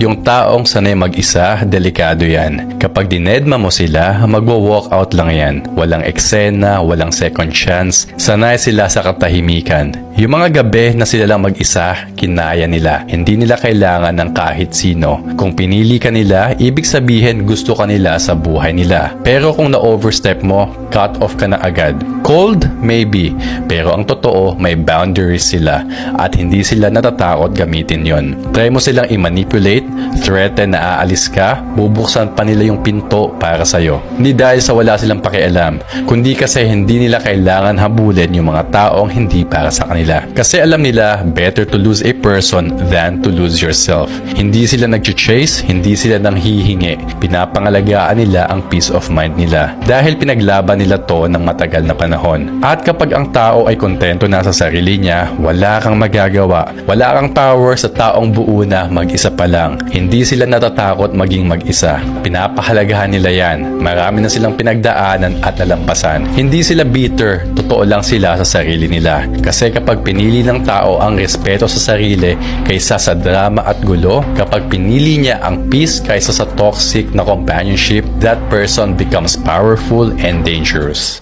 Yung taong sanay mag-isa, delikado yan. Kapag dinedma mo sila, magwo-walk out lang yan. Walang eksena, walang second chance. Sanay sila sa katahimikan. Yung mga gabi na sila lang mag-isa, kinaya nila. Hindi nila kailangan ng kahit sino. Kung pinili ka nila, ibig sabihin gusto ka nila sa buhay nila. Pero kung na-overstep mo, cut off ka na agad. Cold? Maybe. Pero ang totoo, may boundaries sila. At hindi sila natatakot gamitin yon. Try mo silang i-manipulate, threaten na aalis ka, bubuksan pa nila yung pinto para sa'yo. Hindi dahil sa wala silang pakialam, kundi kasi hindi nila kailangan habulin yung mga taong hindi para sa kanila. Kasi alam nila, better to lose a person than to lose yourself. Hindi sila nag-chase, hindi sila nang hihingi. Pinapangalagaan nila ang peace of mind nila. Dahil pinaglaban nila to ng matagal na panahon. At kapag ang tao ay kontento na sa sarili niya, wala kang magagawa. Wala kang power sa taong buo na mag-isa pa lang. Hindi sila natatakot maging mag-isa. Pinapahalagahan nila yan. Marami na silang pinagdaanan at nalampasan. Hindi sila bitter. Totoo lang sila sa sarili nila. Kasi kapag pinili ng tao ang respeto sa sarili kaysa sa drama at gulo, kapag pinili niya ang peace kaysa sa toxic na companionship, that person becomes powerful and dangerous.